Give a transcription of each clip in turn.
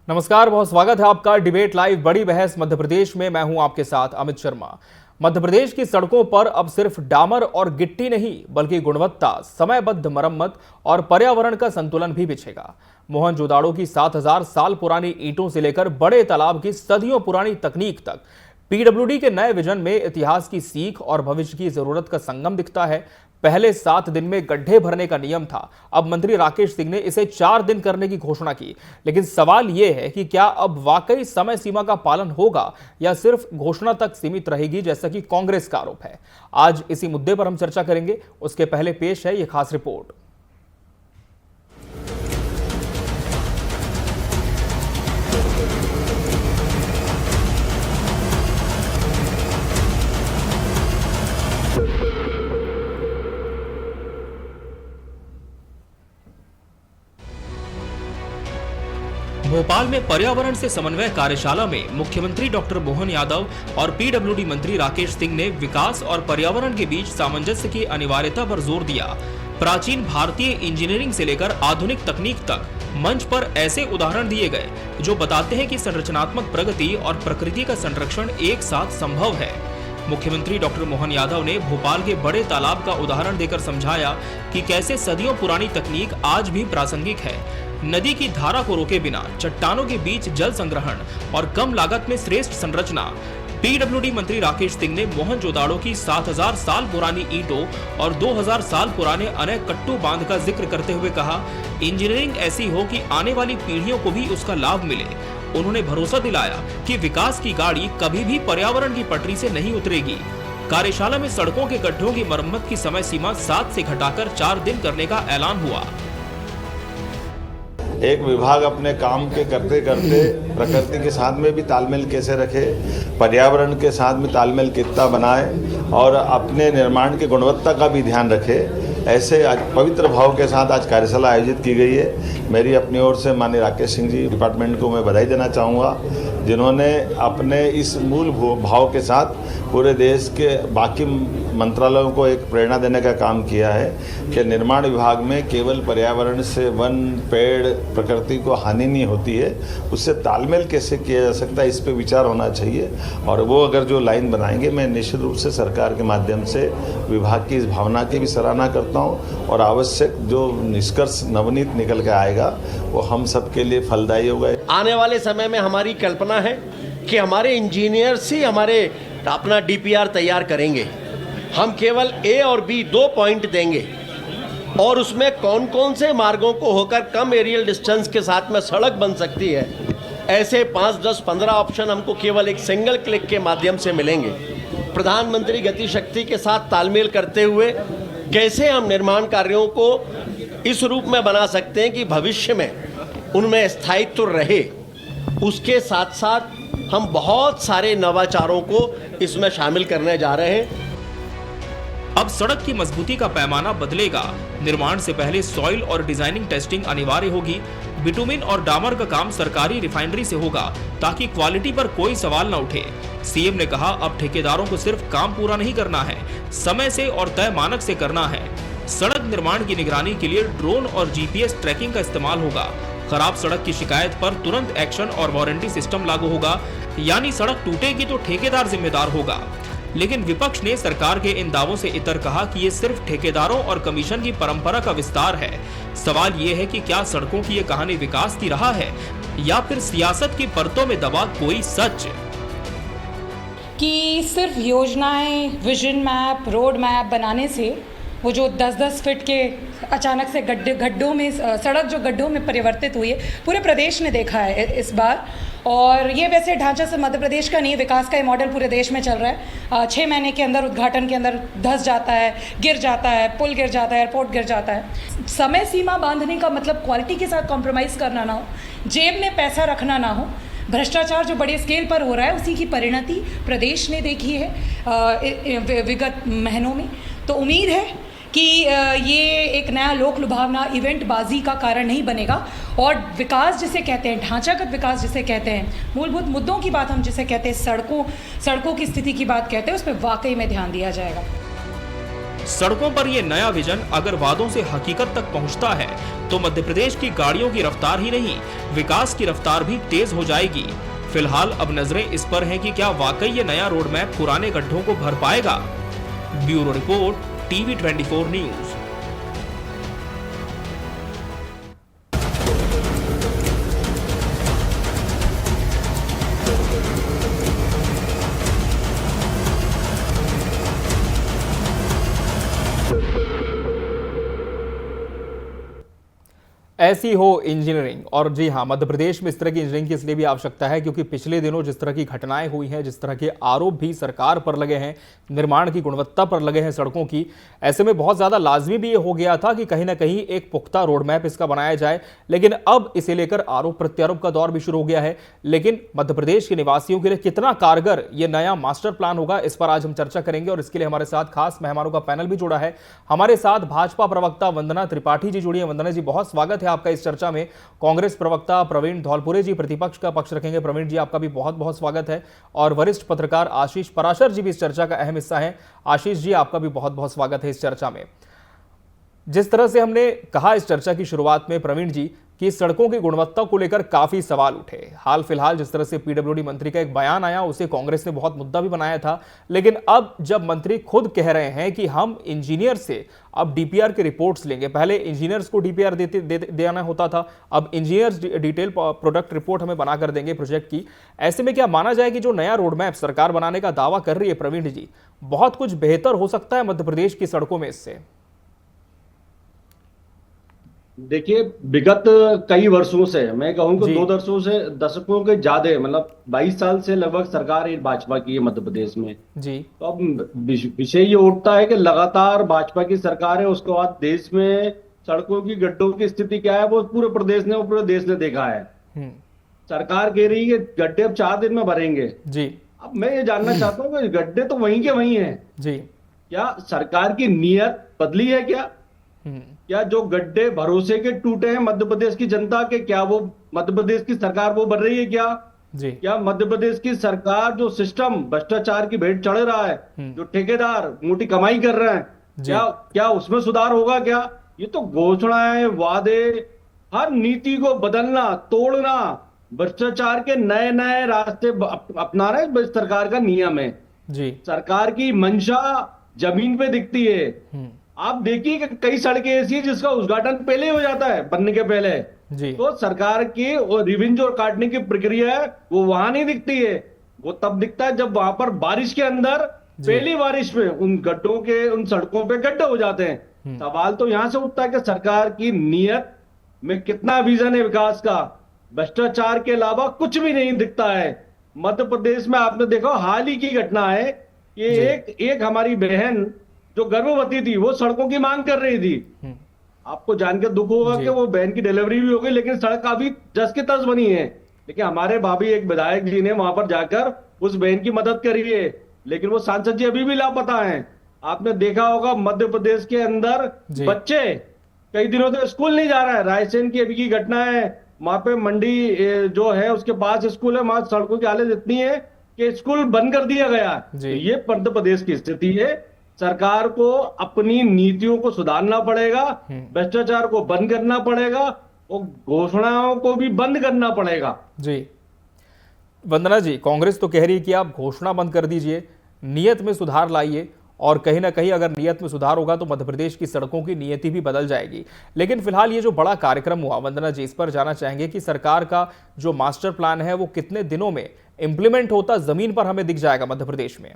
नमस्कार, बहुत स्वागत है आपका डिबेट लाइव बड़ी बहस मध्य प्रदेश में। मैं हूं आपके साथ अमित शर्मा। मध्य प्रदेश की सड़कों पर अब सिर्फ डामर और गिट्टी नहीं बल्कि गुणवत्ता, समयबद्ध मरम्मत और पर्यावरण का संतुलन भी बिछेगा। मोहनजोदाड़ो की 7000 साल पुरानी ईंटों से लेकर बड़े तालाब की सदियों पुरानी तकनीक तक पीडब्ल्यूडी के नए विजन में इतिहास की सीख और भविष्य की जरूरत का संगम दिखता है। पहले 7 दिन में गड्ढे भरने का नियम था, अब मंत्री राकेश सिंह ने इसे 4 दिन करने की घोषणा की। लेकिन सवाल यह है कि क्या अब वाकई समय सीमा का पालन होगा या सिर्फ घोषणा तक सीमित रहेगी, जैसा कि कांग्रेस का आरोप है। आज इसी मुद्दे पर हम चर्चा करेंगे। उसके पहले पेश है यह खास रिपोर्ट। भोपाल में पर्यावरण से समन्वय कार्यशाला में मुख्यमंत्री डॉक्टर मोहन यादव और पीडब्ल्यूडी मंत्री राकेश सिंह ने विकास और पर्यावरण के बीच सामंजस्य की अनिवार्यता पर जोर दिया। प्राचीन भारतीय इंजीनियरिंग से लेकर आधुनिक तकनीक तक मंच पर ऐसे उदाहरण दिए गए जो बताते हैं कि संरचनात्मक प्रगति और प्रकृति का संरक्षण एक साथ संभव है। मुख्यमंत्री डॉक्टर मोहन यादव ने भोपाल के बड़े तालाब का उदाहरण देकर समझाया कि कैसे सदियों पुरानी तकनीक आज भी प्रासंगिक है। नदी की धारा को रोके बिना चट्टानों के बीच जल संग्रहण और कम लागत में श्रेष्ठ संरचना। पीडब्ल्यूडी मंत्री राकेश सिंह ने मोहनजोदाड़ो की 7000 साल पुरानी ईंटों और 2000 साल पुराने अनेकट्टू बांध का जिक्र करते हुए कहा, इंजीनियरिंग ऐसी हो कि आने वाली पीढ़ियों को भी उसका लाभ मिले। उन्होंने भरोसा दिलाया कि विकास की गाड़ी कभी भी पर्यावरण की पटरी से नहीं उतरेगी। कार्यशाला में सड़कों के गड्ढों की मरम्मत की समय सीमा 7 से घटाकर 4 दिन करने का ऐलान हुआ। एक विभाग अपने काम के करते करते प्रकृति के साथ में भी तालमेल कैसे रखे, पर्यावरण के साथ में तालमेल कितना बनाए और अपने निर्माण की गुणवत्ता का भी ध्यान रखे, ऐसे आज पवित्र भाव के साथ आज कार्यशाला आयोजित की गई है। मेरी अपनी ओर से माननीय राकेश सिंह जी डिपार्टमेंट को मैं बधाई देना चाहूँगा, जिन्होंने अपने इस मूल भाव के साथ पूरे देश के बाकी मंत्रालयों को एक प्रेरणा देने का काम किया है कि निर्माण विभाग में केवल पर्यावरण से वन, पेड़, प्रकृति को हानि नहीं होती है, उससे तालमेल कैसे किया जा सकता है, इस पे विचार होना चाहिए। और वो अगर जो लाइन बनाएंगे, मैं निश्चित रूप से सरकार के माध्यम से विभाग की इस भावना की भी सराहना करता हूँ और आवश्यक जो निष्कर्ष नवनीत निकल के आएगा वो हम सबके लिए फलदायी होगा। आने वाले समय में हमारी कल्पना है कि हमारे इंजीनियर्स ही हमारे अपना डीपीआर तैयार करेंगे। हम केवल ए और बी 2 पॉइंट देंगे और उसमें कौन कौन से मार्गों को होकर कम एरियल डिस्टेंस के साथ में सड़क बन सकती है, ऐसे 5, 10, 15 ऑप्शन हमको केवल एक सिंगल क्लिक के माध्यम से मिलेंगे। प्रधानमंत्री गति शक्ति के साथ तालमेल करते हुए कैसे हम निर्माण कार्यों को इस रूप में बना सकते हैं कि भविष्य में उनमें स्थायित्व रहे, उसके साथ साथ हम बहुत सारे नवाचारों को इसमें शामिल करने जा रहे हैं। अब सड़क की मजबूती का पैमाना बदलेगा। निर्माण से पहले सॉइल और डिजाइनिंग टेस्टिंग अनिवार्य होगी। बिटुमिन और डामर का काम सरकारी रिफाइनरी से होगा ताकि क्वालिटी पर कोई सवाल न उठे। सीएम ने कहा, अब ठेकेदारों को सिर्फ काम पूरा नहीं करना है, समय से और तय मानक से करना है। सड़क निर्माण की निगरानी के लिए ड्रोन और जीपीएस ट्रैकिंग का इस्तेमाल होगा। खराब सड़क की शिकायत पर तुरंत एक्शन और वारंटी सिस्टम लागू होगा, यानी सड़क टूटेगी तो ठेकेदार जिम्मेदार होगा। लेकिन विपक्ष ने सरकार के इन दावों से इतर कहा कि ये सिर्फ ठेकेदारों और कमीशन की परंपरा का विस्तार है। सवाल ये है कि क्या सड़कों की ये कहानी विकास की राह है या फिर सियासत की परतों में दबा कोई सच? कि सिर्फ योजनाएं, विजन मैप, रोड मैप बनाने से वो जो 10-10 फीट के अचानक से गड्ढों में सड़क जो गड्ढों में परिवर्तित हुई है, पूरे प्रदेश ने देखा है इस बार। और ये वैसे ढांचा से मध्य प्रदेश का नहीं, विकास का ये मॉडल पूरे देश में चल रहा है। 6 महीने के अंदर उद्घाटन के अंदर धंस जाता है, गिर जाता है, पुल गिर जाता है, एयरपोर्ट गिर जाता है। समय सीमा बांधने का मतलब क्वालिटी के साथ कॉम्प्रोमाइज़ करना ना हो, जेब में पैसा रखना ना हो। भ्रष्टाचार जो बड़े स्केल पर हो रहा है उसी की परिणति प्रदेश ने देखी है विगत महीनों में। तो उम्मीद है कि ये एक नया लोक लुभावना इवेंट बाजी का कारण नहीं बनेगा और विकास जिसे कहते हैं, ढांचागत विकास जिसे कहते हैं, मूलभूत मुद्दों की बात हम जिसे कहते हैं, सड़कों की स्थिति की बात कहते हैं, उस पर वाकई में ध्यान दिया जाएगा। सड़कों पर ये नया विजन अगर वादों से हकीकत तक पहुंचता है तो मध्य प्रदेश की गाड़ियों की रफ्तार ही नहीं, विकास की रफ्तार भी तेज हो जाएगी। फिलहाल अब नजरें इस पर हैं कि क्या वाकई ये नया रोड मैप पुराने गड्ढों को भर पाएगा। Bureau report, TV 24 news. ऐसी हो इंजीनियरिंग। और जी हाँ, मध्य प्रदेश में इस तरह की इंजीनियरिंग की इसलिए भी आवश्यकता है क्योंकि पिछले दिनों जिस तरह की घटनाएं हुई हैं, जिस तरह के आरोप भी सरकार पर लगे हैं, निर्माण की गुणवत्ता पर लगे हैं सड़कों की, ऐसे में बहुत ज़्यादा लाजमी भी ये हो गया था कि कहीं ना कहीं एक पुख्ता रोड मैप इसका बनाया जाए। लेकिन अब इसे लेकर आरोप प्रत्यारोप का दौर भी शुरू हो गया है। लेकिन मध्य प्रदेश के निवासियों के लिए कितना कारगर ये नया मास्टर प्लान होगा, इस पर आज हम चर्चा करेंगे। और इसके लिए हमारे साथ खास मेहमानों का पैनल भी जुड़ा है। हमारे साथ भाजपा प्रवक्ता वंदना त्रिपाठी जी जुड़ी है। वंदना जी, बहुत स्वागत है आपका इस चर्चा में। कांग्रेस प्रवक्ता प्रवीण धौलपुरे जी प्रतिपक्ष का पक्ष रखेंगे। प्रवीण जी, आपका भी बहुत बहुत स्वागत है। और वरिष्ठ पत्रकार आशीष पराशर जी भी इस चर्चा का अहम हिस्सा हैं। आशीष जी, आपका भी बहुत बहुत स्वागत है इस चर्चा में। जिस तरह से हमने कहा इस चर्चा की शुरुआत में प्रवीण जी कि सड़कों की गुणवत्ता को लेकर काफी सवाल उठे। हाल फिलहाल जिस तरह से पीडब्ल्यूडी मंत्री का एक बयान आया, उसे कांग्रेस ने बहुत मुद्दा भी बनाया था। लेकिन अब जब मंत्री खुद कह रहे हैं कि हम इंजीनियर से अब डीपीआर की रिपोर्ट्स लेंगे, पहले इंजीनियर्स को डीपीआर देना होता था, अब इंजीनियर्स डिटेल प्रोडक्ट रिपोर्ट हमें बनाकर देंगे प्रोजेक्ट की। ऐसे में क्या माना जाए कि जो नया रोड मैप सरकार बनाने का दावा कर रही है प्रवीण जी, बहुत कुछ बेहतर हो सकता है मध्य प्रदेश की सड़कों में इससे? देखिए, विगत कई वर्षों से, मैं कहूँ कि 2 दशकों के ज्यादा, मतलब 22 साल से लगभग सरकार ये भाजपा की है मध्य प्रदेश में जी। तो अब विषय ये उठता है कि लगातार भाजपा की सरकार है, उसके बाद देश में सड़कों की गड्ढों की स्थिति क्या है वो पूरे प्रदेश ने, पूरे देश ने देखा है। सरकार कह रही है कि गड्ढे अब 4 दिन में भरेंगे जी। अब मैं ये जानना चाहता हूँ कि गड्ढे तो वहीं के वहीं हैं जी। क्या सरकार की नीयत बदली है? क्या जो गड्ढे भरोसे के टूटे हैं मध्य प्रदेश की जनता के, क्या वो मध्य प्रदेश की सरकार वो बन रही है क्या? जी। क्या मध्य प्रदेश की सरकार जो सिस्टम भ्रष्टाचार की भेंट चढ़ रहा है, जो ठेकेदार मोटी कमाई कर रहे हैं, क्या उसमें सुधार होगा क्या? ये तो घोषणाएं, वादे, हर नीति को बदलना, तोड़ना, भ्रष्टाचार के नए नए रास्ते अपना रहे सरकार का नियम है जी। सरकार की मंशा जमीन पे दिखती है। आप देखिए कि कई सड़कें ऐसी है जिसका उद्घाटन पहले हो जाता है, बनने के पहले जी। तो सरकार की रिवेंज और काटने की प्रक्रिया है वो वहां नहीं दिखती है, वो तब दिखता है जब वहां पर बारिश के अंदर पहली बारिश में उन गड्ढों के, उन सड़कों पे गड्ढे हो जाते हैं। सवाल तो यहां से उठता है कि सरकार की नीयत में कितना विजन है विकास का? भ्रष्टाचार के अलावा कुछ भी नहीं दिखता है। मध्य प्रदेश में आपने देखा हाल ही की घटना है, ये एक हमारी बहन जो गर्भवती थी वो सड़कों की मांग कर रही थी। आपको जानकर दुख होगा कि वो बहन की डिलीवरी भी हो गई, लेकिन सड़क काफी जस की तस बनी है। लेकिन हमारे भाभी एक विधायक जी ने वहां पर जाकर उस बहन की मदद करी है, लेकिन वो सांसद जी अभी भी लापता हैं। आपने देखा होगा मध्य प्रदेश के अंदर बच्चे कई दिनों से स्कूल नहीं जा रहा है। रायसेन की अभी की घटना है, वहां पे मंडी जो है उसके पास स्कूल है, वहां सड़कों की हालत इतनी है कि स्कूल बंद कर दिया गया। तो ये मध्य प्रदेश की स्थिति है। सरकार को अपनी नीतियों को सुधारना पड़ेगा, भ्रष्टाचार को बंद करना पड़ेगा और घोषणाओं को भी बंद करना पड़ेगा। जी। वंदना जी, कांग्रेस तो कह रही है कि आप घोषणा बंद कर दीजिए, नियत में सुधार लाइए, और कहीं ना कहीं अगर नियत में सुधार होगा तो मध्य प्रदेश की सड़कों की नियति भी बदल जाएगी। लेकिन फिलहाल ये जो बड़ा कार्यक्रम हुआ, वंदना जी, इस पर जाना चाहेंगे कि सरकार का जो मास्टर प्लान है वो कितने दिनों में इंप्लीमेंट होता जमीन पर हमें दिख जाएगा मध्य प्रदेश में?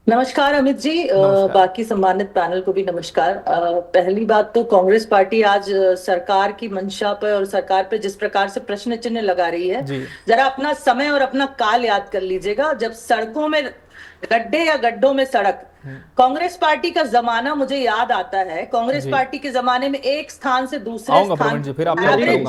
नमस्कार अमित जी, बाकी सम्मानित पैनल को भी नमस्कार। पहली बात तो कांग्रेस पार्टी आज सरकार की मंशा पे और सरकार पे जिस प्रकार से प्रश्न चिन्ह लगा रही है, जरा अपना समय और अपना काल याद कर लीजिएगा। जब सड़कों में गड्ढे या गड्ढों में सड़क, कांग्रेस पार्टी का जमाना मुझे याद आता है। कांग्रेस पार्टी के जमाने में एक स्थान से दूसरे स्थान एवरेज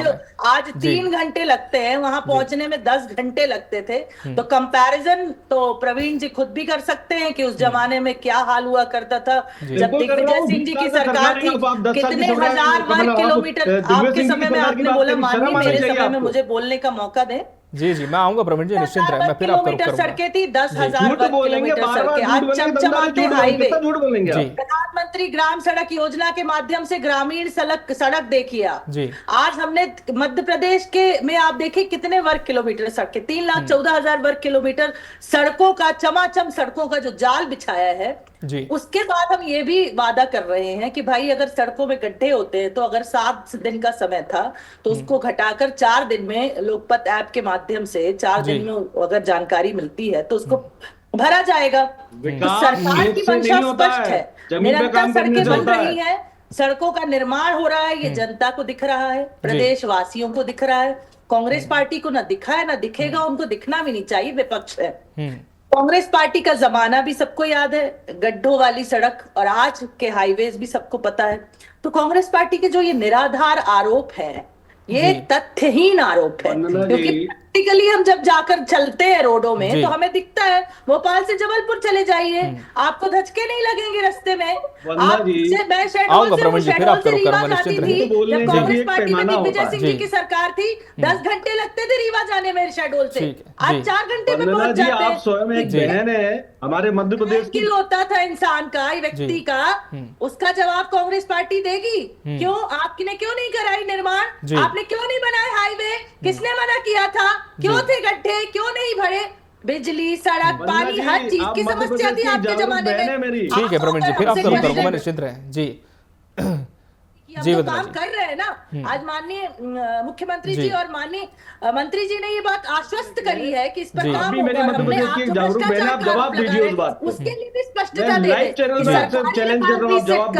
आज 3 घंटे लगते हैं, वहां पहुंचने में 10 घंटे लगते थे। तो कंपैरिजन तो प्रवीण जी खुद भी कर सकते हैं कि उस जमाने में क्या हाल हुआ करता था जब दिग्विजय सिंह जी की सरकार थी। कितने हजार वर्ग किलोमीटर आपके समय में आपने बोला, माननीय मेरे समय में मुझे बोलने का मौका दें। जी जी, मैं आऊंगा प्रवीण जी, निश्चिंत रहे, मैं फिर आपका रुख किलोमीटर करूंगा। सड़कें थी, 10,000 झूठ वर्ग बोलेंगे, किलोमीटर बार बार सड़कें, झूठ आज बोलेंगे, चमचमाते झूठ बोलेंगे, हाईवे। कितना झूठ बोलेंगे जी आप? प्रधानमंत्री ग्राम सड़क योजना के माध्यम से ग्रामीण सड़क देखिए आप। जी। आज हमने मध्य प्रदेश के में आप देखिए कितने वर्ग किलोमीटर सड़कें, 3,14,000 वर्ग किलोमीटर सड़कों का, चमाचम सड़कों का जो जाल बिछाया है। जी। उसके बाद हम ये भी वादा कर रहे हैं कि भाई अगर सड़कों में गड्ढे होते हैं तो अगर 7 दिन का समय था तो उसको घटाकर 4 दिन में लोकपत ऐप के माध्यम से 4 दिन में अगर जानकारी मिलती है तो उसको भरा जाएगा। तो सरकार की मंशा स्पष्ट है, निरंतर सड़कें बन रही हैं, सड़कों का निर्माण हो रहा है, ये जनता को दिख रहा है, प्रदेश वासियों को दिख रहा है। कांग्रेस पार्टी को ना दिखा है ना दिखेगा, उनको दिखना भी नहीं चाहिए, विपक्ष है। कांग्रेस पार्टी का जमाना भी सबको याद है, गड्ढों वाली सड़क, और आज के हाईवेज भी सबको पता है। तो कांग्रेस पार्टी के जो ये निराधार आरोप है, ये तथ्यहीन आरोप है, क्योंकि प्रैक्टिकली हम जब जाकर चलते हैं रोडों में तो हमें दिखता है। भोपाल से जबलपुर चले जाइए, आपको धचके नहीं लगेंगे रास्ते में। मैं शहडोल से रीवा जाती थी जब कांग्रेस पार्टी में दिग्विजय सिंह जी की सरकार थी, 10 घंटे लगते थे रीवा जाने में शहडोल से, आज 4 घंटे में पहुंच जाते हैं। आप स्वयं एक बहन है हमारे मध्य प्रदेश की। होता था इंसान का, व्यक्ति का, उसका जवाब कांग्रेस पार्टी देगी। क्यों? आपने क्यों नहीं कराई निर्माण? आपने क्यों नहीं बनाए हाईवे? किसने मना किया था? क्यों थे गड्ढे? क्यों नहीं भरे? बिजली, सड़क, पानी, हर चीज की समस्या थी आपके जमाने में। ठीक है प्रवीण जी, फिर आपका रुख करूंगा, मैं निश्चिंत रहे। जी जी, हम तो काम कर रहे हैं ना। आज माननीय मुख्यमंत्री जी और माननीय मंत्री जी ने ये बात आश्वस्त करी है कि इस पर काम होगा। हमने आप जवाब दीजिए उस बात, उसके लिए भी स्पष्टता दे दें,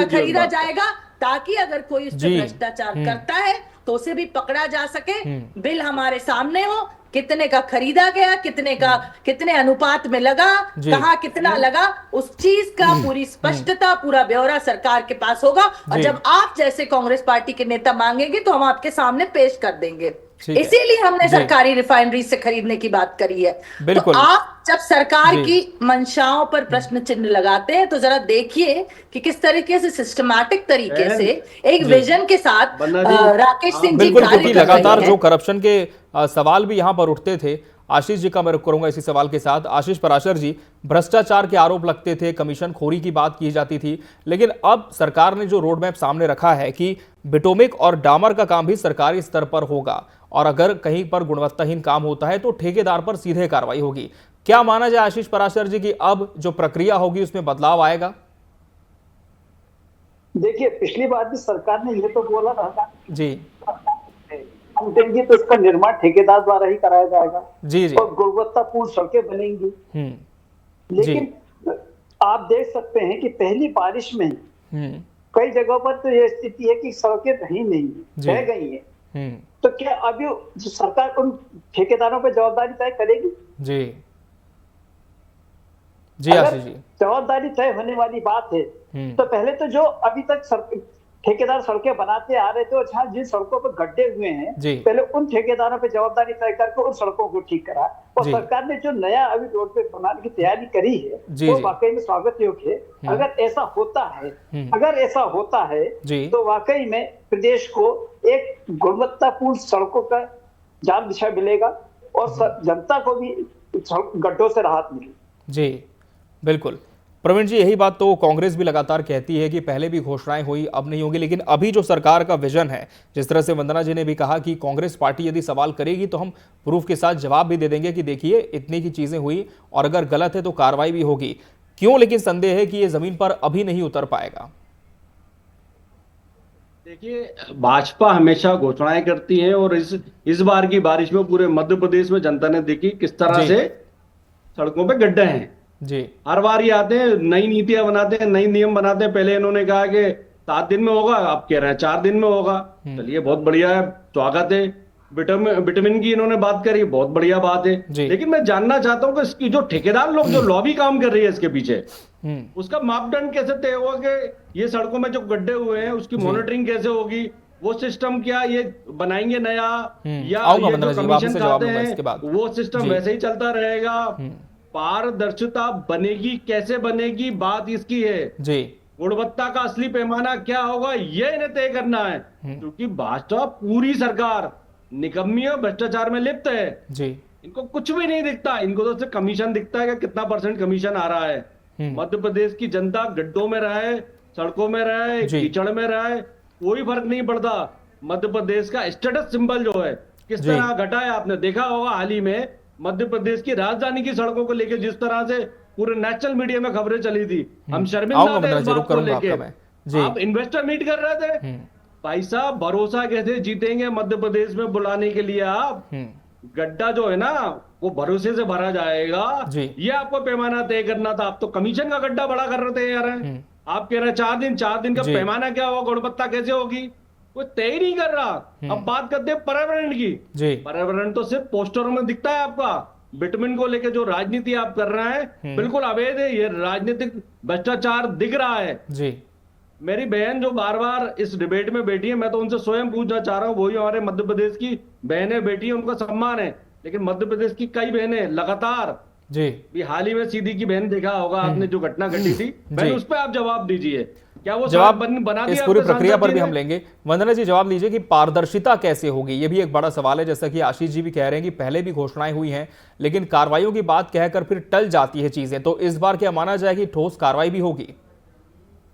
खरीदा जाएगा, ताकि अगर कोई उस पर भ्रष्टाचार करता है तो उसे भी पकड़ा जा सके। बिल हमारे सामने हो, कितने का खरीदा गया, कितने अनुपात में लगा, कहाँ कितना लगा, उस चीज का पूरी स्पष्टता, पूरा ब्यौरा सरकार के पास होगा। और जब आप जैसे कांग्रेस पार्टी के नेता मांगेंगे तो हम आपके सामने पेश कर देंगे। इसीलिए हमने सरकारी रिफाइनरी से खरीदने की बात करी है। तो आप जब सरकार की मंशाओं पर प्रश्न चिन्ह लगाते हैं तो जरा देखिए कि किस तरीके से सिस्टमैटिक तरीके से एक विजन के साथ राकेश सिंह जी क्योंकि लगातार जो करप्शन के सवाल भी यहाँ पर उठते थे, आशीष जी का मैं रुख करूंगा इसी सवाल के साथ। आशीष पराशर जी, भ्रष्टाचार के आरोप लगते थे, कमीशन खोरी की बात की जाती थी, लेकिन अब सरकार ने जो रोड मैप सामने रखा है कि बिटोमिक और डामर का काम भी सरकारी स्तर पर होगा, और अगर कहीं पर गुणवत्ताहीन काम होता है तो ठेकेदार पर सीधे कार्रवाई होगी। क्या माना जाए आशीष पराशर जी कि अब जो प्रक्रिया होगी उसमें बदलाव आएगा? देखिए, पिछली बार भी सरकार ने ये तो बोला था जी, हम देंगे तो इसका निर्माण ठेकेदार द्वारा ही कराया जाएगा। जी जी, और गुणवत्तापूर्ण सड़कें बनेंगी। लेकिन आप देख सकते हैं कि पहली बारिश में कई जगहों पर तो ये स्थिति है कि सड़कें रही नहीं, बह गई हैं। तो क्या अभी जो सरकार उन ठेकेदारों पर जवाबदारी तय करेगी? जी जी आशीष जी, जवाबदारी तय होने वाली बात है तो पहले तो जो अभी तक ठेकेदार सड़कें बनाते आ रहे थे और जहाँ जिन सड़कों पर गड्ढे हुए हैं, पहले उन ठेकेदारों पर जवाबदारी तय करके उन सड़कों को ठीक करा। और सरकार ने जो नया अभी रोड पे बनाने की तैयारी करी है वो वाकई में स्वागत योग्य है। अगर ऐसा होता है तो वाकई में प्रदेश को एक गुणवत्तापूर्ण सड़कों का जाल बिछा मिलेगा और जनता को भी गड्ढों से राहत मिलेगी। जी बिल्कुल प्रवीण जी, यही बात तो कांग्रेस भी लगातार कहती है कि पहले भी घोषणाएं हुई, अब नहीं होगी, लेकिन अभी जो सरकार का विजन है, जिस तरह से वंदना जी ने भी कहा कि कांग्रेस पार्टी यदि सवाल करेगी तो हम प्रूफ के साथ जवाब भी दे देंगे कि देखिए इतनी की चीजें हुई और अगर गलत है तो कार्रवाई भी होगी। क्यों लेकिन संदेह है कि ये जमीन पर अभी नहीं उतर पाएगा? देखिए, भाजपा हमेशा घोषणाएं करती है और इस बार की बारिश में पूरे मध्य प्रदेश में जनता ने देखी किस तरह से सड़कों पे गड्ढे हैं। जी, हर बार ये आते हैं, नई नीतियां बनाते हैं, नई नियम बनाते हैं। पहले इन्होंने कहा कि 7 दिन में होगा, अब कह रहे हैं 4 दिन में होगा। चलिए, बहुत बढ़िया है, स्वागत है। विटामिन की इन्होंने बात करी, बहुत बढ़िया बात है। लेकिन मैं जानना चाहता हूँ कि इसकी जो ठेकेदार लोग जो लॉबी काम कर रही है इसके पीछे, उसका मापदंड कैसे तय होगा कि ये सड़कों में जो गड्ढे हुए हैं उसकी मॉनिटरिंग कैसे होगी? वो सिस्टम क्या ये बनाएंगे नया, या ये जो कमीशन चाहते हैं वो सिस्टम वैसे ही चलता रहेगा? पारदर्शिता बनेगी, कैसे बनेगी, बात इसकी है। जी, गुणवत्ता का असली पैमाना क्या होगा ये इन्हें तय करना है, क्योंकि भाजपा पूरी सरकार निकम्मी और भ्रष्टाचार में लिप्त है जी। इनको कुछ भी नहीं दिखता, इनको तो सिर्फ कमीशन दिखता है कि कितना % कमीशन आ रहा है। मध्य प्रदेश की जनता गड्ढों में रहे, सड़कों में रहे, कीचड़ में रहे, कोई फर्क नहीं पड़ता। मध्य प्रदेश का स्टेटस सिंबल जो है किस तरह घटा है, आपने देखा होगा हाल ही में मध्य प्रदेश की राजधानी की सड़कों को लेकर जिस तरह से पूरे नेशनल मीडिया में खबरें चली थी, हम शर्मिंदा थे इस बात को लेकर। आप इन्वेस्टर मीट कर रहे थे, भाई साहब भरोसा कैसे जीतेंगे मध्य प्रदेश में बुलाने के लिए आप? गड्ढा जो है ना वो भरोसे से भरा जाएगा, ये आपको पैमाना तय करना था। आप तो कमीशन का गड्ढा बड़ा कर रहे थे यार। आप कह रहे 4 दिन का पैमाना क्या होगा, गुणवत्ता कैसे होगी, कोई तय ही नहीं कर रहा। अब बात करते हैं पर्यावरण की। पर्यावरण तो सिर्फ पोस्टरों में दिखता है आपका। बिटमिन को लेकर जो राजनीति आप कर रहे हैं बिल्कुल अवैध है, ये राजनीतिक भ्रष्टाचार दिख रहा है जी। मेरी बहन जो बार बार इस डिबेट में बैठी है, मैं तो उनसे स्वयं पूछना चाह रहा हूँ, वही हमारे मध्य प्रदेश की बहनें बैठी है, उनका सम्मान है, लेकिन मध्य प्रदेश की कई बहनें लगातार जी, भी हाल ही में सीधी की बहन देखा होगा आपने जो घटना घटी थी, मैंने उस पर आप जवाब दीजिए, क्या वो जवाब बना दिया? इस पूरी प्रक्रिया पर भी हम लेंगे। वंदना जी जवाब दीजिए कि पारदर्शिता कैसे होगी, ये भी एक बड़ा सवाल है। जैसा कि आशीष जी भी कह रहे हैं कि पहले भी घोषणाएं हुई हैं लेकिन कार्रवाइयों की बात कहकर फिर टल जाती है चीजें, तो इस बार क्या माना जाए कि ठोस कार्रवाई भी होगी?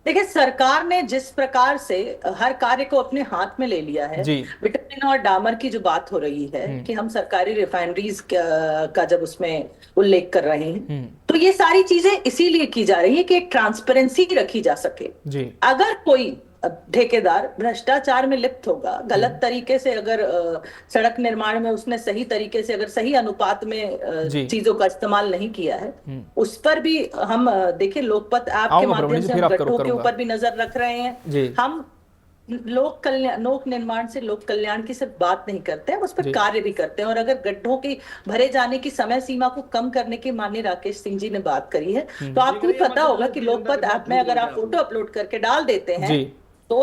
देखिए, सरकार ने जिस प्रकार से हर कार्य को अपने हाथ में ले लिया है, बिटुमिन और डामर की जो बात हो रही है कि हम सरकारी रिफाइनरीज का जब उसमें उल्लेख कर रहे हैं, तो ये सारी चीजें इसीलिए की जा रही है कि एक ट्रांसपेरेंसी रखी जा सके। अगर कोई ठेकेदार भ्रष्टाचार में लिप्त होगा, गलत तरीके से अगर सड़क निर्माण में उसने सही तरीके से अगर सही अनुपात में चीजों का इस्तेमाल नहीं किया है, उस पर भी हम देखिए लोकपत ऐप के माध्यम से हम गड्ढों के ऊपर भी नजर रख रहे हैं। हम लोक निर्माण से लोक कल्याण की सिर्फ बात नहीं करते हैं, उस पर कार्य भी करते हैं। और अगर गड्ढों की भरे जाने की समय सीमा को कम करने की माननीय राकेश सिंह जी ने बात करी है, तो आपको भी पता होगा कि लोकपत ऐप में अगर आप फोटो अपलोड करके डाल देते हैं तो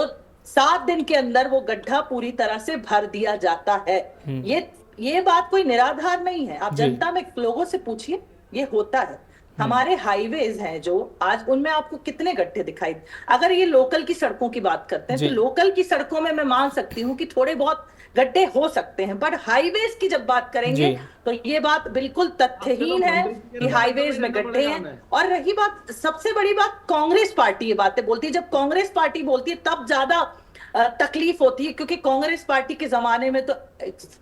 7 दिन के अंदर वो गड्ढा पूरी तरह से भर दिया जाता है। ये बात कोई निराधार नहीं है, आप जनता में लोगों से पूछिए, ये होता है। हमारे हाईवेज हैं जो आज, उनमें आपको कितने गड्ढे दिखाई? अगर ये लोकल की सड़कों की बात करते हैं तो लोकल की सड़कों में मैं मान सकती हूँ कि थोड़े बहुत गड्ढे हो सकते हैं, बट हाईवेज की जब बात करेंगे तो ये बात बिल्कुल तथ्यहीन है कि हाईवेज में गड्ढे हैं। और रही बात, सबसे बड़ी बात, कांग्रेस पार्टी ये बातें बोलती है। जब कांग्रेस पार्टी बोलती है तब ज्यादा तकलीफ होती है, क्योंकि कांग्रेस पार्टी के जमाने में तो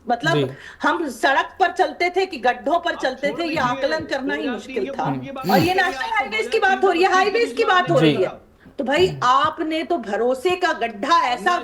मतलब हम सड़क पर चलते थे कि गड्ढों पर चलते थे, ये आकलन करना ही मुश्किल था। और ये नेशनल हाईवेज की बात हो रही है, हाईवेज की बात हो रही है, तो भाई आपने तो भरोसे का गड्ढा ऐसा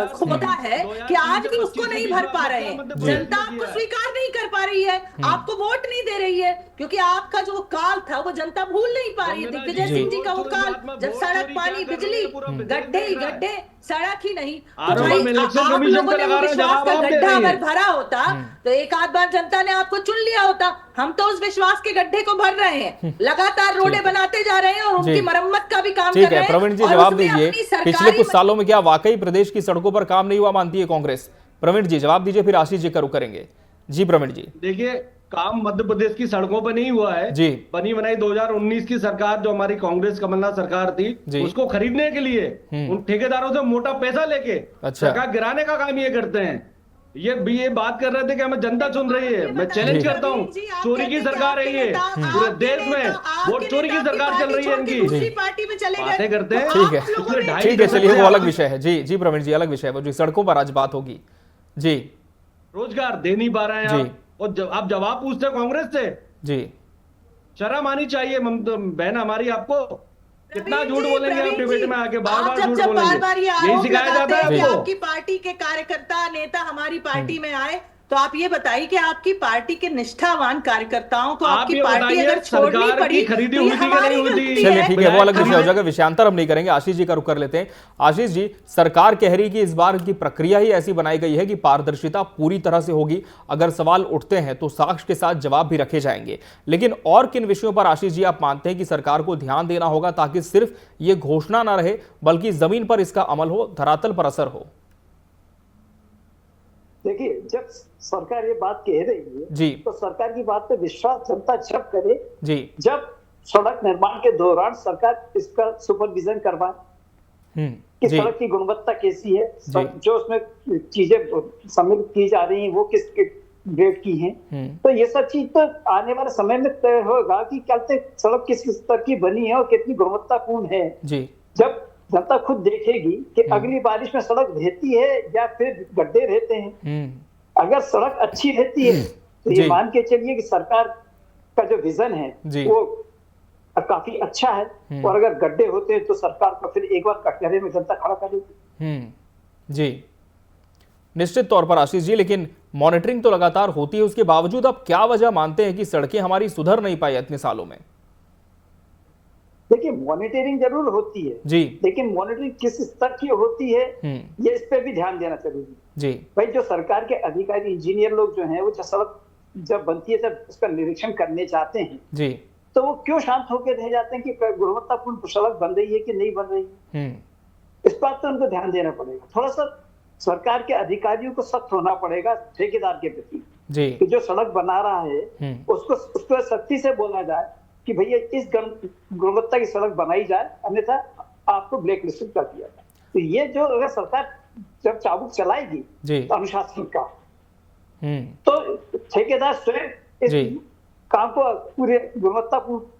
खोदा है कि आज भी उसको नहीं भर पा रहे हैं। जनता आपको स्वीकार नहीं कर पा रही है, आपको वोट नहीं दे रही है, क्योंकि आपका जो काल था वो जनता भूल नहीं पा रही है। दिग्विजय सिंह जी का वो काल, जब सड़क, पानी, बिजली, गड्ढे ही गड्ढे, सड़क ही नहीं, तो भाई आप लोगों ने विश्वास का गड्ढा अगर भरा होता तो एक आध बार जनता ने आपको चुन लिया होता। हम तो उस विश्वास के गड्ढे को भर रहे हैं, लगातार रोडें बनाते जा रहे हैं और उनकी मरम्मत का भी काम कर रहे हैं। प्रवीण जी जवाब दीजिए, पिछले कुछ सालों में क्या वाकई प्रदेश की सड़कों पर काम नहीं हुआ मानती है कांग्रेस? प्रवीण जी जवाब दीजिए, फिर आशीष जी करेंगे। जी प्रवीण जी। देखिए, काम मध्य प्रदेश की सड़कों पर नहीं हुआ है जी। बनी बनाई 2019 की सरकार जो हमारी कांग्रेस कमलनाथ सरकार थी, उसको खरीदने के लिए उन ठेकेदारों से मोटा पैसा लेके सरकार गिराने का काम ये करते हैं। ये बात कर रहे थे कि हमें जनता चुन रही है। मैं चैलेंज करता हूँ, चोरी की सरकार है ये, पूरे देश में वोट चोरी की सरकार चल रही है इनकी, बातें करते हैं। ठीक है, चलिए वो अलग विषय है। जी प्रवीण जी, अलग विषय है वो जो सड़कों पर आज बात होगी। जी, रोजगार दे नहीं पा रहे हैं और आप जवाब पूछते कांग्रेस से जी। शर्म आनी चाहिए बहन हमारी, आपको कितना झूठ बोलेंगे आप डिबेट में आके, बार-बार झूठ बोलेंगे, यही सिखाया जाता है आपको। आपकी पार्टी के कार्यकर्ता नेता हमारी पार्टी में आए तो आप ये बताइए कि आपकी पार्टी के निष्ठावान कार्यकर्ताओं को आपकी पार्टी अगर छोड़नी पड़ी खरीदी हुई थी नहीं हुई थी? चलिए ठीक है, वो अलग विषय हो जाएगा, विषयांतर हम नहीं करेंगे। आशीष जी का रुख कर लेते हैं। आशीष जी, सरकार कह रही कि इस बार की प्रक्रिया ही ऐसी बनाई गई है कि पारदर्शिता पूरी तरह से होगी, अगर सवाल उठते हैं तो साक्ष्य के साथ जवाब भी रखे जाएंगे, लेकिन और किन विषयों पर आशीष जी आप मानते हैं कि सरकार को ध्यान देना होगा ताकि सिर्फ ये घोषणा ना रहे बल्कि जमीन पर इसका अमल हो, धरातल पर असर हो? देखिए, जब सरकार ये बात कह रही है जी, तो सरकार की बात पे विश्वास जनता जब करे जी, जब सड़क निर्माण के दौरान सरकार इसका सुपरविजन करवाए, कि सड़क की गुणवत्ता कैसी है, जो उसमें चीजें सम्मिलित की जा रही हैं वो किस ग्रेड की हैं। तो ये सब चीज तो आने वाले समय में तय होगा कि क्या सड़क किस स्तर की बनी है और कितनी गुणवत्तापूर्ण है। जब जनता खुद देखेगी कि अगली बारिश में सड़क रहती है या फिर गड्ढे रहते हैं। अगर सड़क अच्छी रहती है तो ये मान के चलिए कि सरकार का जो विजन है वो काफी अच्छा है, और अगर गड्ढे होते हैं तो सरकार को फिर एक बार कटघरे में जनता खड़ा करेगी। जी, निश्चित तौर पर आशीष जी, लेकिन मॉनिटरिंग तो लगातार होती है, उसके बावजूद आप क्या वजह मानते हैं कि सड़कें हमारी सुधर नहीं पाई इतने सालों में? देखिए, मॉनिटरिंग जरूर होती है जी, लेकिन मॉनिटरिंग किस स्तर की होती है ये इस पे भी ध्यान देना जरूरी है जी। भाई, जो सरकार के अधिकारी इंजीनियर लोग जो हैं वो सड़क जब बनती है जब उसका निरीक्षण करने जाते हैं जी, तो वो क्यों शांत होकर रह जाते हैं कि गुणवत्तापूर्ण सड़क बन रही है कि नहीं बन रही है? इस बात पर उनको ध्यान देना पड़ेगा। थोड़ा सा सरकार के अधिकारियों को सख्त होना पड़ेगा ठेकेदार के प्रति जी, कि जो सड़क बना रहा है उसको सख्ती से बोला जाए कि भैया इस गुणवत्ता की सड़क बनाई जाए, अन्यथा आपको ब्लैक लिस्टेड कर दिया जाए। तो ये जो अगर सरकार जब चाबुक चलाएगी तो अनुशासन का, तो ठेकेदार स्वयं इस काम को पूरे गुणवत्तापूर्ण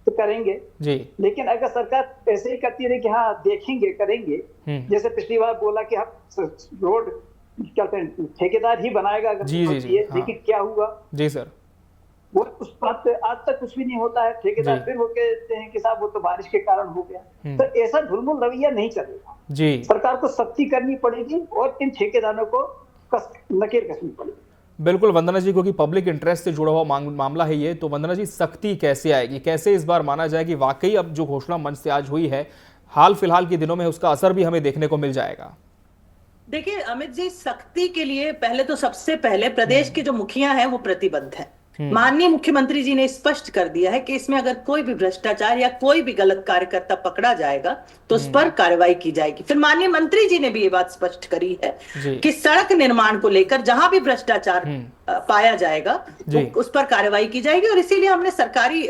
करेंगे जी। लेकिन अगर सरकार ऐसे ही करती रही कि हाँ देखेंगे करेंगे, जैसे पिछली बार बोला कि हम रोड क्या कहते हैं ठेकेदार ही बनाएगा अगर जी, लेकिन क्या हुआ जी सर, वो उस बात पे आज तक कुछ भी नहीं होता है। ठेकेदार फिर वो कहते हैं कि साहब वो तो बारिश के कारण हो गया। तो ऐसा ढुलमुल रवैया नहीं चलेगा जी, सरकार को सख्ती करनी पड़ेगी और इन ठेकेदारों को नकेल कसनी पड़ेगी। बिल्कुल वंदना जी, क्योंकि पब्लिक इंटरेस्ट से जुड़ा हुआ मामला है ये, तो वंदना जी सख्ती कैसे आएगी, कैसे इस बार माना जाए कि वाकई अब जो घोषणा मंच से आज हुई है हाल फिलहाल के दिनों में उसका असर भी हमें देखने को मिल जाएगा? देखिए अमित जी, सख्ती के लिए पहले तो सबसे पहले प्रदेश के जो मुखिया हैं वो प्रतिबद्ध हैं। माननीय मुख्यमंत्री जी ने स्पष्ट कर दिया है कि इसमें अगर कोई भी भ्रष्टाचार या कोई भी गलत कार्यकर्ता पकड़ा जाएगा तो उस पर कार्रवाई की जाएगी। फिर माननीय मंत्री जी ने भी ये बात स्पष्ट करी है कि सड़क निर्माण को लेकर जहां भी भ्रष्टाचार पाया जाएगा तो उस पर कार्रवाई की जाएगी। और इसीलिए हमने सरकारी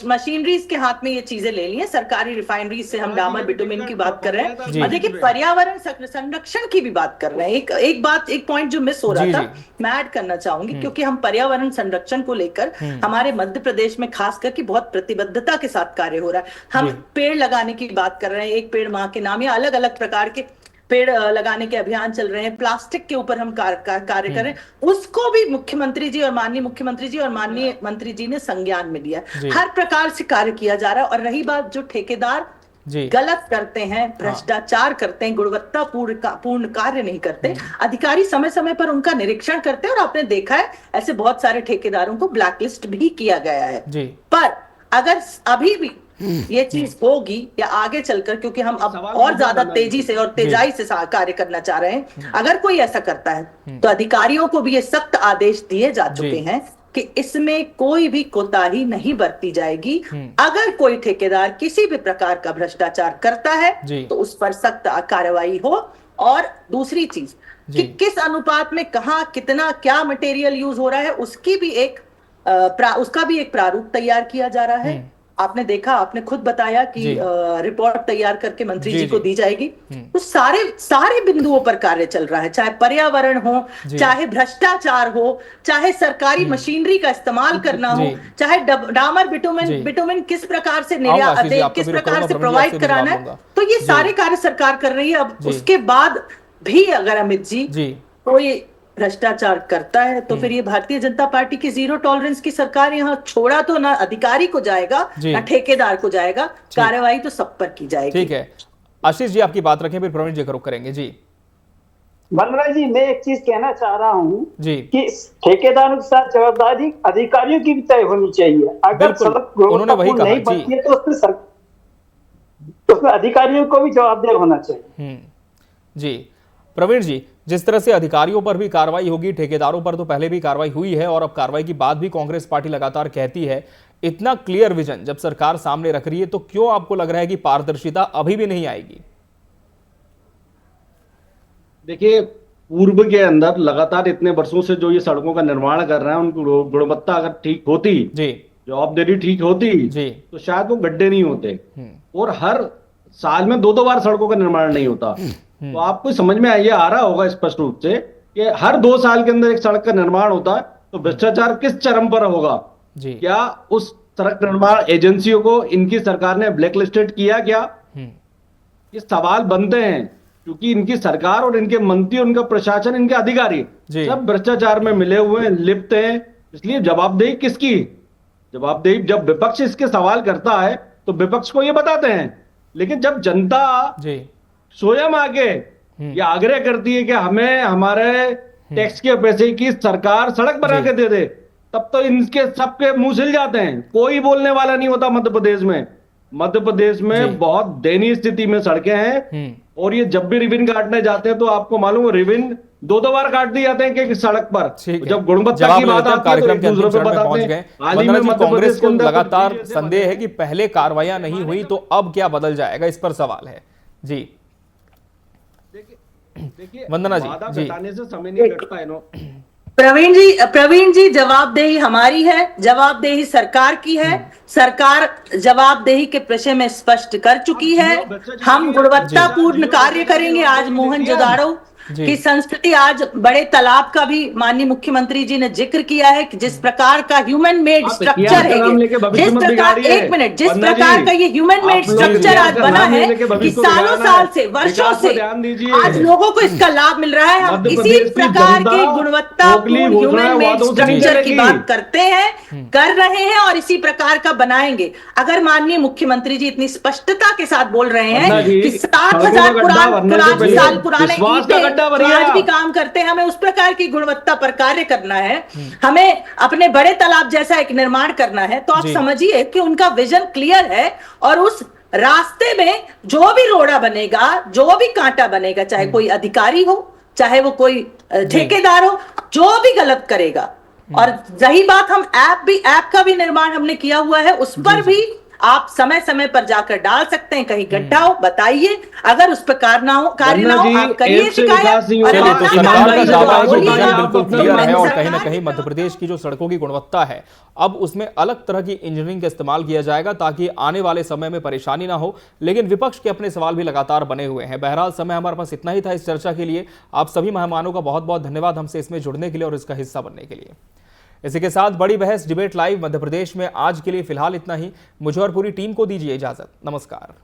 मशीनरीज के हाथ में ये चीजें ले ली हैं। सरकारी रिफाइनरीज से हम डामर बिटुमिन की बात कर रहे हैं और देखिए पर्यावरण संरक्षण की भी बात कर रहे हैं। एक पॉइंट जो मिस हो रहा था मैं ऐड करना चाहूंगी, क्योंकि हम पर्यावरण संरक्षण को लेकर हमारे मध्य प्रदेश में खास करके बहुत प्रतिबद्धता के साथ कार्य हो रहा है। हम पेड़ लगाने की बात कर रहे हैं, एक पेड़ मां के नाम, या अलग अलग प्रकार के पेड़ लगाने के अभियान चल रहे हैं। प्लास्टिक के ऊपर हम कार्य कर रहे हैं, उसको भी मुख्यमंत्री जी और माननीय मुख्यमंत्री जी और माननीय मंत्री जी ने संज्ञान में लिया। हर प्रकार से कार्य किया जा रहा है। और रही बात जो ठेकेदार गलत करते हैं, भ्रष्टाचार करते हैं, गुणवत्ता पूर्ण कार्य नहीं करते, अधिकारी समय समय पर उनका निरीक्षण करते हैं और आपने देखा है ऐसे बहुत सारे ठेकेदारों को ब्लैकलिस्ट भी किया गया है। पर अगर अभी भी ये चीज होगी या आगे चलकर, क्योंकि हम अब और ज्यादा तेजी से और तेजाई से कार्य करना चाह रहे हैं, अगर कोई ऐसा करता है तो अधिकारियों को भी ये सख्त आदेश दिए जा चुके हैं कि इसमें कोई भी कोताही नहीं बरती जाएगी। अगर कोई ठेकेदार किसी भी प्रकार का भ्रष्टाचार करता है तो उस पर सख्त कार्रवाई हो। और दूसरी चीज कि किस अनुपात में कहां कितना क्या मटेरियल यूज हो रहा है उसका भी एक प्रारूप तैयार किया जा रहा है। आपने देखा, आपने खुद बताया कि रिपोर्ट तैयार करके मंत्री जी को दी जाएगी। तो सारे बिंदुओं पर कार्य चल रहा है, चाहे पर्यावरण हो, चाहे भ्रष्टाचार हो, चाहे सरकारी मशीनरी का इस्तेमाल करना हो, चाहे डामर बिटुमिन किस प्रकार से निर्यात, किस प्रकार से प्रोवाइड कराना है। तो ये सारे कार्य सरकार कर रही है। अब उसके बाद भी अगर अमित जी कोई भ्रष्टाचार करता है तो फिर ये भारतीय जनता पार्टी की जीरो टॉलरेंस की सरकार यहाँ छोड़ा तो ना अधिकारी को जाएगा ना ठेकेदार को जाएगा, कार्रवाई तो सब पर की जाएगी। ठीक है आशीष जी, आपकी बात रखें, फिर प्रवीण जी करेंगे जी। वंदना जी, मैं एक चीज कहना चाह रहा हूँ कि ठेकेदारों के साथ जवाबदारी अधिकारियों की भी तय होनी चाहिए। अगर सड़क नहीं बनती है तो उसमें अधिकारियों को भी जवाबदेह होना चाहिए। जी प्रवीण जी, जिस तरह से अधिकारियों पर भी कार्रवाई होगी, ठेकेदारों पर तो पहले भी कार्रवाई हुई है और अब कार्रवाई की बात भी कांग्रेस पार्टी लगातार कहती है, इतना क्लियर विजन जब सरकार सामने रख रही है तो क्यों आपको लग रहा है कि पारदर्शिता अभी भी नहीं आएगी? देखिए, पूर्व के अंदर लगातार इतने वर्षों से जो ये सड़कों का निर्माण कर रहे हैं, उनकी गुणवत्ता अगर ठीक होती, जवाबदेही ठीक होती तो शायद वो गड्ढे नहीं होते। और हर साल में 2-2 बार सड़कों का निर्माण नहीं होता। तो आपको समझ में ये आ रहा होगा स्पष्ट रूप से कि हर 2 साल के अंदर एक सड़क का निर्माण होता है, तो भ्रष्टाचार किस चरम पर होगा। क्या उस सड़क निर्माण एजेंसियों को इनकी सरकार ने ब्लैकलिस्टेड किया क्या? ये सवाल बनते हैं, क्योंकि इनकी सरकार और इनके मंत्री, उनका प्रशासन, इनके अधिकारी सब भ्रष्टाचार में मिले हुए हैं, लिप्त हैं। इसलिए जवाबदेही किसकी? जवाबदेही जब विपक्ष इसके सवाल करता है तो विपक्ष को ये बताते हैं, लेकिन जब जनता स्वयं आके ये आग्रह करती है कि हमें हमारे टैक्स के पैसे की सरकार सड़क बना के दे दे, तब तो इनके सबके मुंह सिल जाते हैं। कोई बोलने वाला नहीं होता मध्य प्रदेश में। मध्य प्रदेश में बहुत दयनीय स्थिति में सड़कें हैं, और ये जब भी रिबन काटने जाते हैं तो आपको मालूम है रिबन 2-2 बार काट दिए जाते हैं कि सड़क पर। जब गुणवत्ता की बात आती है कार्यक्रम के अंतिम चरण में पहुंच गए। वंदना जी, कांग्रेस को लगातार संदेह है कि पहले कार्रवाइयां नहीं हुई तो अब क्या बदल जाएगा, इस पर सवाल है। जी देखिए वंदना जी, से समय नहीं कटता है। प्रवीण जी, जवाबदेही हमारी है, जवाबदेही सरकार की है। सरकार जवाबदेही के विषय में स्पष्ट कर चुकी है। हम गुणवत्तापूर्ण कार्य करेंगे। आज मोहनजोदाड़ो की संस्कृति, आज बड़े तालाब का भी माननीय मुख्यमंत्री जी ने जिक्र किया है कि जिस प्रकार का ह्यूमन मेड स्ट्रक्चर है, जिस प्रकार, एक मिनट, जिस प्रकार का ये ह्यूमन मेड स्ट्रक्चर आज बना है कि सालों साल से, वर्षों से आज लोगों को इसका लाभ मिल रहा है। हम इसी प्रकार के गुणवत्तापूर्ण ह्यूमन मेड स्ट्रक्चर की बात करते हैं, कर रहे हैं और इसी प्रकार का बनाएंगे। अगर माननीय मुख्यमंत्री जी इतनी स्पष्टता के साथ बोल रहे हैं कि 60,000 साल पुराने ईंटें आज भी काम करते हैं, हमें उस प्रकार की गुणवत्ता पर कार्य करना है, हमें अपने बड़े तालाब जैसा एक निर्माण करना है, तो आप समझिए कि उनका विजन क्लियर है। और उस रास्ते में जो भी रोड़ा बनेगा, जो भी कांटा बनेगा, चाहे कोई अधिकारी हो, चाहे वो कोई ठेकेदार हो, जो भी गलत करेगा। और रही बात, हम ऐप का भी निर्माण हमने किया हुआ है, उस पर भी आप समय समय पर जाकर डाल सकते हैं। कहीं गड्ढा हो बताइए, अगर उस पर कार्य ना हो आप करिए शिकायत। बिल्कुल क्लियर है। और कहीं ना कहीं मध्य प्रदेश की जो सड़कों की गुणवत्ता है, अब उसमें अलग तरह की इंजीनियरिंग का इस्तेमाल किया जाएगा ताकि आने वाले समय में परेशानी ना हो। लेकिन विपक्ष के अपने सवाल भी लगातार बने हुए हैं। बहरहाल समय हमारे पास इतना ही था इस चर्चा के लिए। आप सभी मेहमानों का बहुत बहुत धन्यवाद हमसे इसमें जुड़ने के लिए और इसका हिस्सा बनने के लिए। इसी के साथ बड़ी बहस डिबेट लाइव मध्य प्रदेश में आज के लिए फिलहाल इतना ही। मुझे और पूरी टीम को दीजिए इजाजत। नमस्कार।